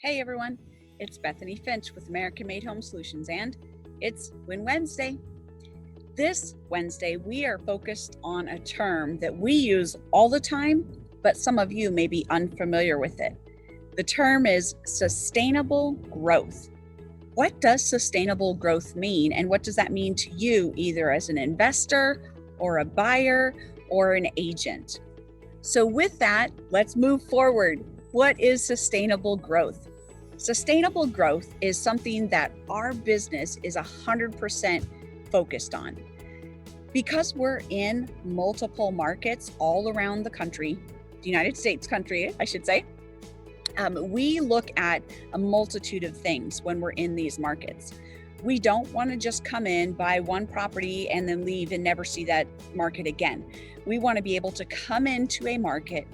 Hey everyone, it's Bethany Finch with American Made Home Solutions, and it's Win Wednesday. This Wednesday, we are focused on a term that we use all the time, but some of you may be unfamiliar with it. The term is sustainable growth. What does sustainable growth mean, and what does that mean to you, either as an investor or a buyer or an agent? So with that, let's move forward. What is sustainable growth? Sustainable growth is something that our business is 100% focused on. Because we're in multiple markets all around the country, the United States country, I should say, we look at a multitude of things when we're in these markets. We don't want to just come in, buy one property, and then leave and never see that market again. We want to be able to come into a market.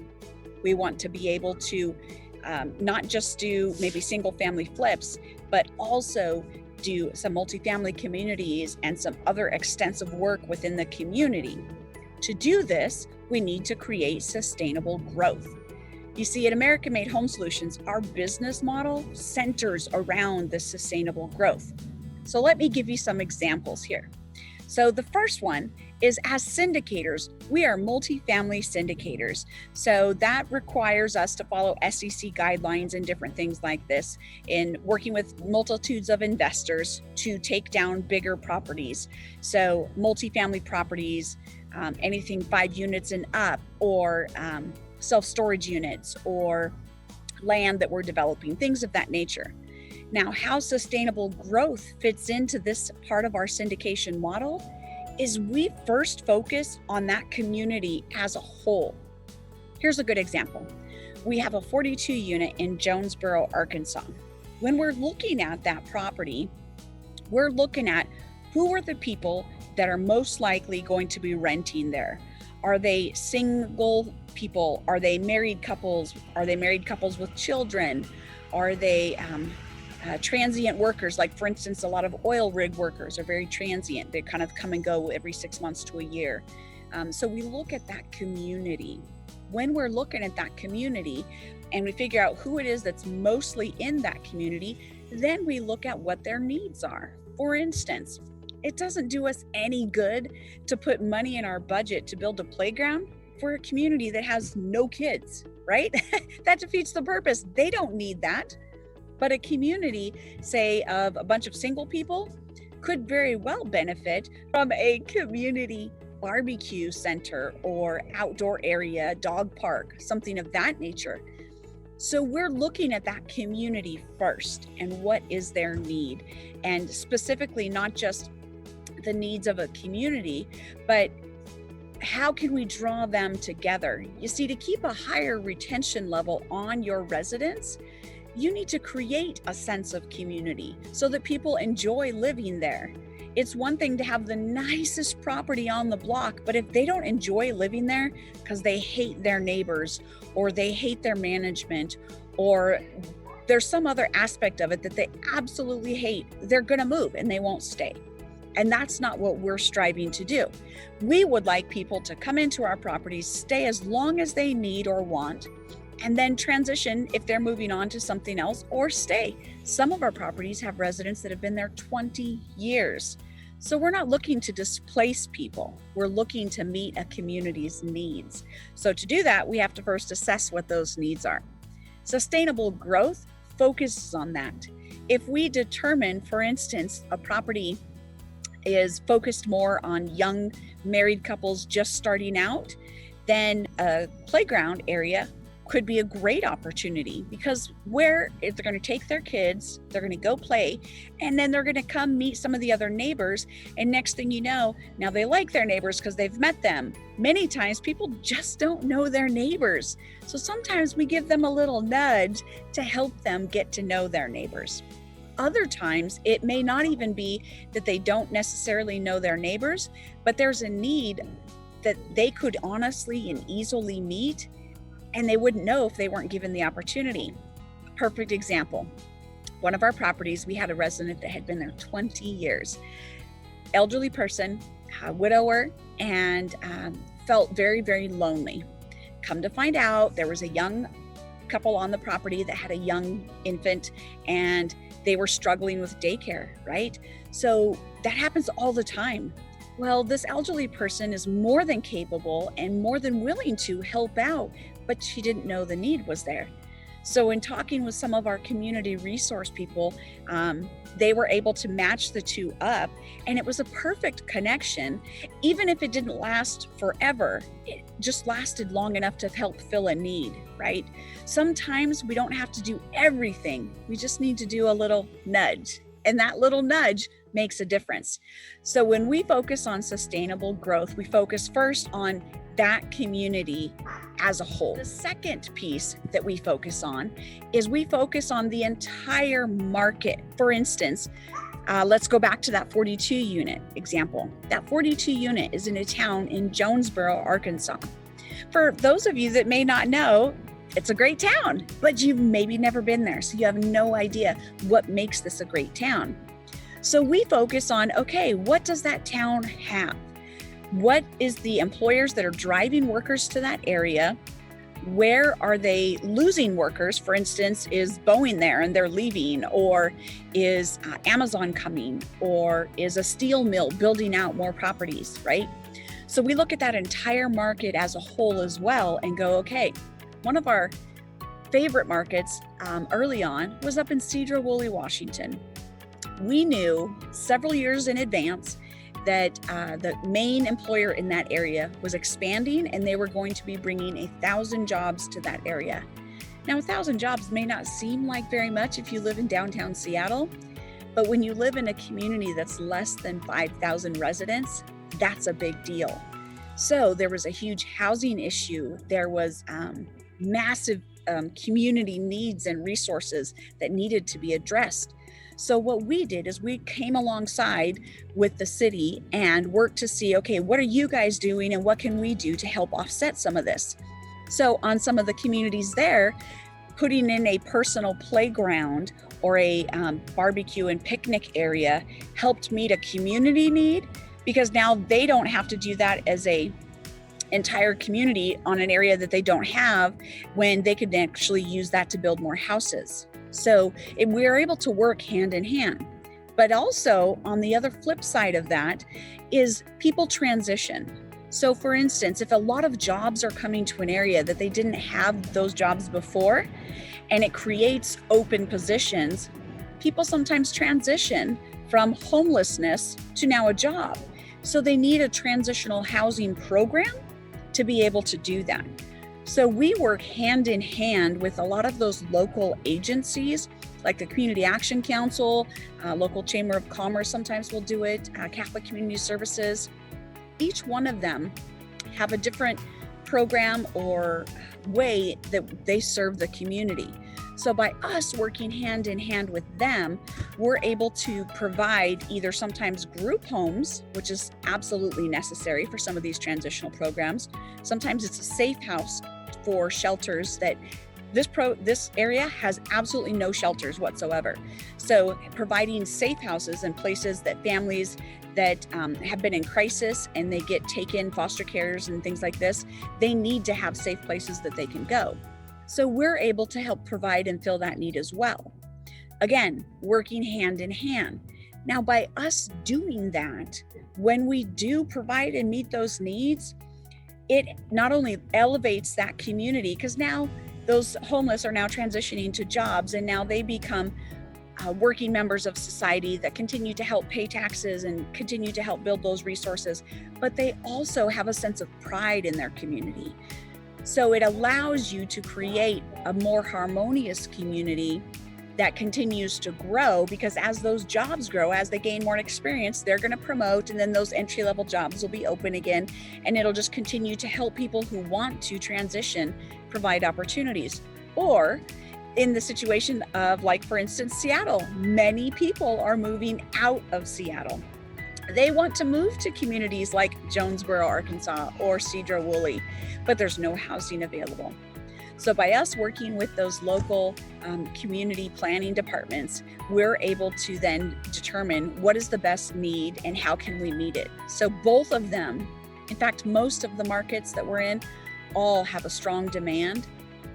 We want to be able to not just do maybe single family flips, but also do some multifamily communities and some other extensive work within the community. To do this, we need to create sustainable growth. You see, at American Made Home Solutions, our business model centers around this sustainable growth. So let me give you some examples here. So the first one is, as syndicators, we are multifamily syndicators. So that requires us to follow SEC guidelines and different things like this in working with multitudes of investors to take down bigger properties. So multifamily properties, anything 5 units and up, or self-storage units, or land that we're developing, things of that nature. Now, how sustainable growth fits into this part of our syndication model is we first focus on that community as a whole. Here's a good example. We have a 42 unit in Jonesboro, Arkansas. When we're looking at that property, we're looking at who are the people that are most likely going to be renting there. Are they single people? Are they married couples? Are they married couples with children? Are they transient workers? Like, for instance, a lot of oil rig workers are very transient. They kind of come and go every 6 months to a year. So we look at that community. When we're looking at that community and we figure out who it is that's mostly in that community, then we look at what their needs are. For instance, it doesn't do us any good to put money in our budget to build a playground for a community that has no kids, right? That defeats the purpose. They don't need that. But a community, say, of a bunch of single people could very well benefit from a community barbecue center or outdoor area, dog park, something of that nature. So we're looking at that community first and what is their need, and specifically not just the needs of a community, but how can we draw them together? You see, to keep a higher retention level on your residents, you need to create a sense of community so that people enjoy living there. It's one thing to have the nicest property on the block, but if they don't enjoy living there because they hate their neighbors, or they hate their management, or there's some other aspect of it that they absolutely hate, they're going to move and they won't stay. And that's not what we're striving to do. We would like people to come into our properties, stay as long as they need or want, and then transition if they're moving on to something else, or stay. Some of our properties have residents that have been there 20 years. So we're not looking to displace people. We're looking to meet a community's needs. So to do that, we have to first assess what those needs are. Sustainable growth focuses on that. If we determine, for instance, a property is focused more on young married couples just starting out, then a playground area could be a great opportunity, because where if they're going to take their kids, they're going to go play, and then they're going to come meet some of the other neighbors. And next thing you know, now they like their neighbors because they've met them. Many times people just don't know their neighbors. So sometimes we give them a little nudge to help them get to know their neighbors. Other times it may not even be that they don't necessarily know their neighbors, but there's a need that they could honestly and easily meet, and they wouldn't know if they weren't given the opportunity. Perfect example. One of our properties, we had a resident that had been there 20 years. Elderly person, a widower, and felt very, very lonely. Come to find out, there was a young couple on the property that had a young infant and they were struggling with daycare, right? So that happens all the time. Well, this elderly person is more than capable and more than willing to help out, but she didn't know the need was there. So in talking with some of our community resource people, they were able to match the two up, and it was a perfect connection. Even if it didn't last forever, it just lasted long enough to help fill a need, right? Sometimes we don't have to do everything. We just need to do a little nudge, and that little nudge makes a difference. So when we focus on sustainable growth, we focus first on that community as a whole. The second piece that we focus on is we focus on the entire market. For instance, let's go back to that 42 unit example. That 42 unit is in a town in Jonesboro, Arkansas. For those of you that may not know, it's a great town, but you've maybe never been there, so you have no idea what makes this a great town. So we focus on, okay, what does that town have? What is the employers that are driving workers to that area? Where are they losing workers? For instance, is Boeing there and they're leaving? Or is Amazon coming? Or is a steel mill building out more properties, right? So we look at that entire market as a whole as well and go, okay, one of our favorite markets early on was up in Cedar-Woolley, Washington. We knew several years in advance that the main employer in that area was expanding and they were going to be bringing 1,000 jobs to that area. Now, 1,000 jobs may not seem like very much if you live in downtown Seattle, but when you live in a community that's less than 5,000 residents, that's a big deal. So there was a huge housing issue. There was massive community needs and resources that needed to be addressed. So what we did is we came alongside with the city and worked to see, okay, what are you guys doing and what can we do to help offset some of this? So on some of the communities there, putting in a personal playground or a barbecue and picnic area helped meet a community need, because now they don't have to do that as a entire community on an area that they don't have, when they could actually use that to build more houses. So we're able to work hand in hand. But also on the other flip side of that is people transition. So for instance, if a lot of jobs are coming to an area that they didn't have those jobs before, and it creates open positions, people sometimes transition from homelessness to now a job. So they need a transitional housing program to be able to do that. So we work hand in hand with a lot of those local agencies, like the Community Action Council, local Chamber of Commerce sometimes will do it, Catholic Community Services. Each one of them have a different program or way that they serve the community. So by us working hand in hand with them, we're able to provide either sometimes group homes, which is absolutely necessary for some of these transitional programs. Sometimes it's a safe house for shelters that this area has absolutely no shelters whatsoever. So providing safe houses and places that families that have been in crisis and they get taken, foster carers and things like this, they need to have safe places that they can go. So we're able to help provide and fill that need as well. Again, working hand in hand. Now, by us doing that, when we do provide and meet those needs, it not only elevates that community, because now those homeless are now transitioning to jobs and now they become working members of society that continue to help pay taxes and continue to help build those resources, but they also have a sense of pride in their community. So it allows you to create a more harmonious community that continues to grow, because as those jobs grow, as they gain more experience, they're going to promote, and then those entry-level jobs will be open again, and it'll just continue to help people who want to transition provide opportunities. Or in the situation of, like, for instance, Seattle, many people are moving out of Seattle. They want to move to communities like Jonesboro, Arkansas, or Cedar-Woolley, but there's no housing available. So by us working with those local community planning departments, we're able to then determine what is the best need and how can we meet it. So both of them, in fact, most of the markets that we're in, all have a strong demand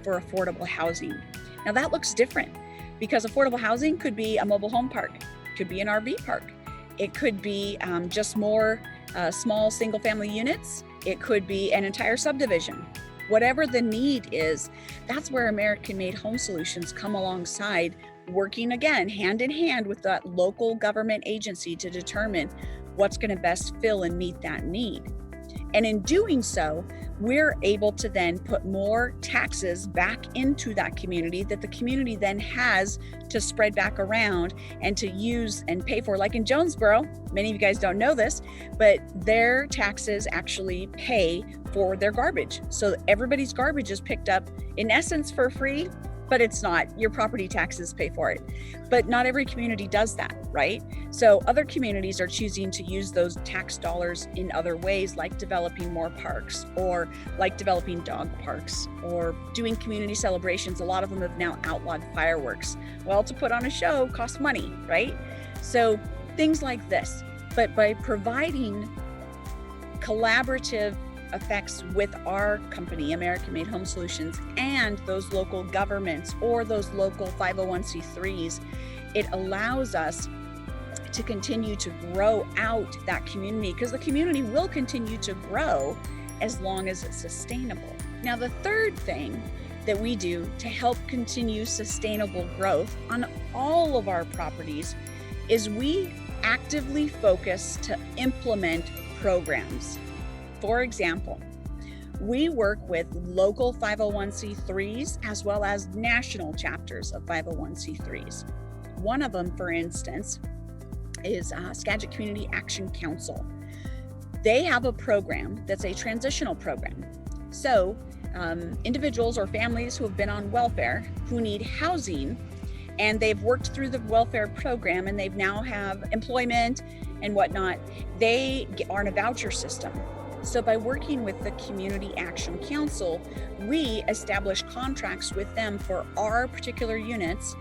for affordable housing. Now that looks different because affordable housing could be a mobile home park, could be an RV park. It could be just more small single family units. It could be an entire subdivision. Whatever the need is, that's where American-made home solutions come alongside, working again, hand in hand with that local government agency to determine what's going to best fill and meet that need. And in doing so, we're able to then put more taxes back into that community that the community then has to spread back around and to use and pay for. Like in Jonesboro, many of you guys don't know this, but their taxes actually pay for their garbage. So everybody's garbage is picked up in essence for free, but it's not. Your property taxes pay for it. But not every community does that, right? So other communities are choosing to use those tax dollars in other ways, like developing more parks, or like developing dog parks, or doing community celebrations. A lot of them have now outlawed fireworks. Well, to put on a show costs money, right? So things like this. But by providing collaborative effects with our company, American-Made Home Solutions, and those local governments or those local 501c3s, it allows us to continue to grow out that community, because the community will continue to grow as long as it's sustainable. Now, the third thing that we do to help continue sustainable growth on all of our properties is we actively focus to implement programs. For example, we work with local 501c3s as well as national chapters of 501c3s. One of them, for instance, is Skagit Community Action Council. They have a program that's a transitional program. So individuals or families who have been on welfare who need housing, and they've worked through the welfare program and they've now have employment and whatnot, they are in a voucher system. So by working with the Community Action Council, we establish contracts with them for our particular units,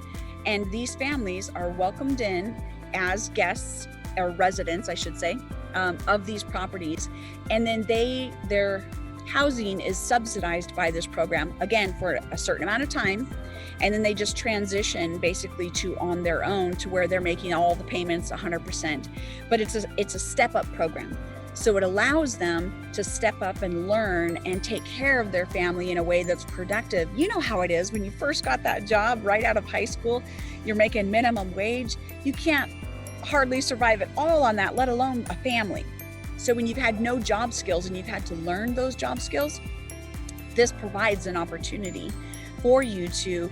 and these families are welcomed in as guests or residents, I should say, of these properties. And then their housing is subsidized by this program, again, for a certain amount of time. And then they just transition basically to on their own to where they're making all the payments 100%. But it's a step-up program. So it allows them to step up and learn and take care of their family in a way that's productive. You know how it is when you first got that job right out of high school, you're making minimum wage. You can't hardly survive at all on that, let alone a family. So when you've had no job skills and you've had to learn those job skills, this provides an opportunity for you to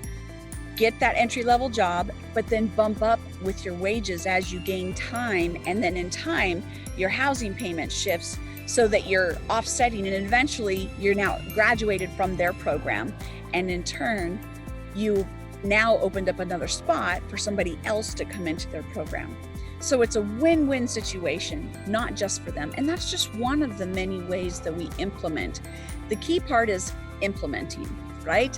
get that entry-level job, but then bump up with your wages as you gain time. And then in time, your housing payment shifts so that you're offsetting, and eventually you're now graduated from their program. And in turn, you now opened up another spot for somebody else to come into their program. So it's a win-win situation, not just for them. And that's just one of the many ways that we implement. The key part is implementing, right?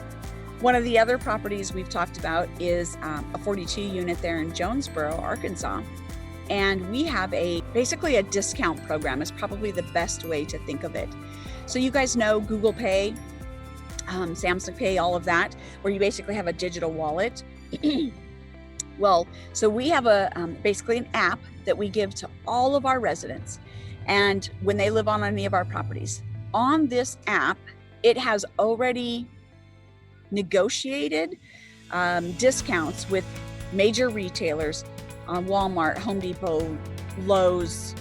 One of the other properties we've talked about is a 42 unit there in Jonesboro, Arkansas. And we have basically a discount program is probably the best way to think of it. So you guys know Google Pay, Samsung Pay, all of that, where you basically have a digital wallet. Well, so we have basically an app that we give to all of our residents. And when they live on any of our properties, on this app, it has already negotiated discounts with major retailers, Walmart, Home Depot, Lowe's,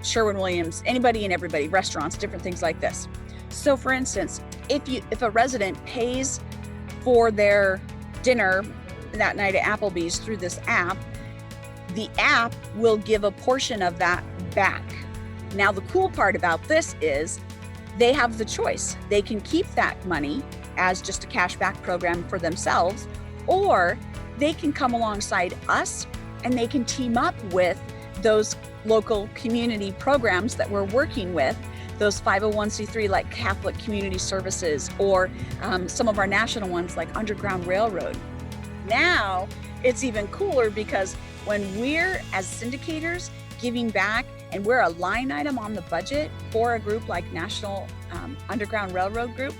Sherwin-Williams, anybody and everybody, restaurants, different things like this. So for instance, if a resident pays for their dinner that night at Applebee's through this app, the app will give a portion of that back. Now, the cool part about this is they have the choice. They can keep that money as just a cashback program for themselves, or they can come alongside us and they can team up with those local community programs that we're working with, those 501c3 like Catholic Community Services, or some of our national ones like Underground Railroad. Now it's even cooler because when we're as syndicators giving back and we're a line item on the budget for a group like National Underground Railroad Group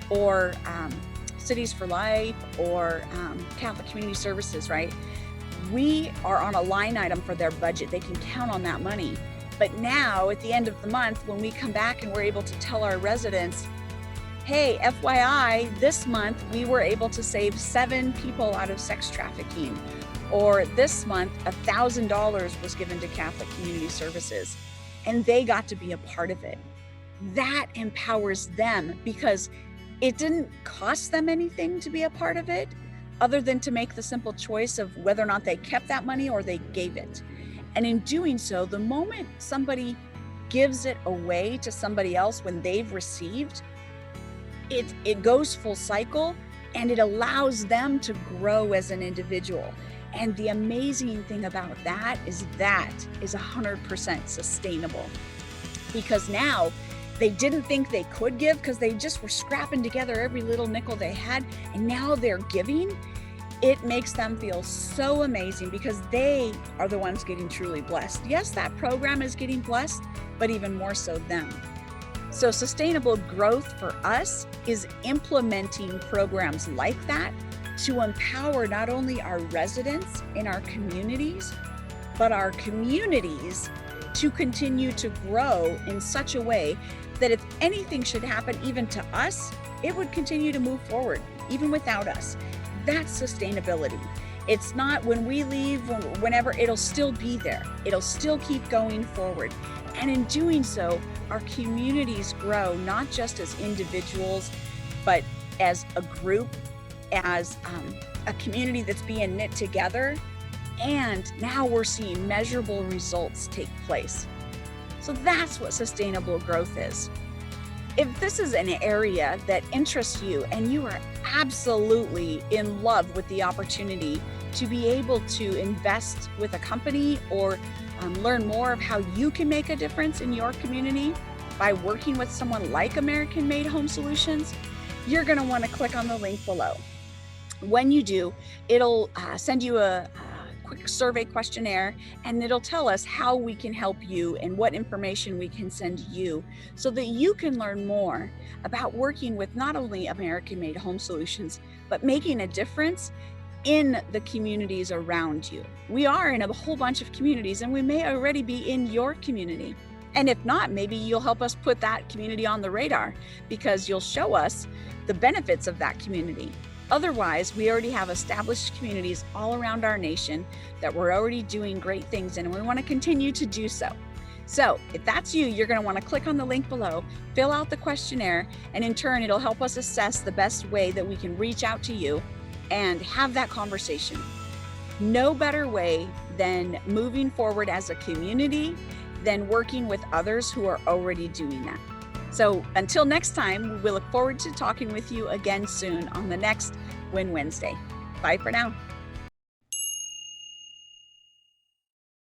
or Cities for Life or Catholic Community Services, right? We are on a line item for their budget. They can count on that money. But now at the end of the month, when we come back and we're able to tell our residents, hey, FYI, this month we were able to save 7 people out of sex trafficking. Or this month, $1,000 was given to Catholic Community Services, and they got to be a part of it. That empowers them because it didn't cost them anything to be a part of it, other than to make the simple choice of whether or not they kept that money or they gave it. And in doing so, the moment somebody gives it away to somebody else when they've received, it goes full cycle, and it allows them to grow as an individual. And the amazing thing about that is 100% sustainable, because now they didn't think they could give because they just were scrapping together every little nickel they had, and now they're giving. It makes them feel so amazing because they are the ones getting truly blessed. Yes, that program is getting blessed, but even more so them. So sustainable growth for us is implementing programs like that to empower not only our residents in our communities, but our communities to continue to grow in such a way that if anything should happen even to us, it would continue to move forward, even without us. That's sustainability. It's not when we leave, whenever, it'll still be there. It'll still keep going forward. And in doing so, our communities grow, not just as individuals, but as a group, as a community that's being knit together. And now we're seeing measurable results take place. So that's what sustainable growth is. If this is an area that interests you and you are absolutely in love with the opportunity to be able to invest with a company or learn more of how you can make a difference in your community by working with someone like American Made Home Solutions, you're going to want to click on the link below. When you do, it'll send you a quick survey questionnaire, and it'll tell us how we can help you and what information we can send you so that you can learn more about working with not only American Made Home Solutions, but making a difference in the communities around you. We are in a whole bunch of communities, and we may already be in your community. And if not, maybe you'll help us put that community on the radar because you'll show us the benefits of that community. Otherwise, we already have established communities all around our nation that we're already doing great things in, and we want to continue to do so. So if that's you, you're going to want to click on the link below, fill out the questionnaire, and in turn, it'll help us assess the best way that we can reach out to you and have that conversation. No better way than moving forward as a community than working with others who are already doing that. So until next time, we look forward to talking with you again soon on the next Win Wednesday. Bye for now.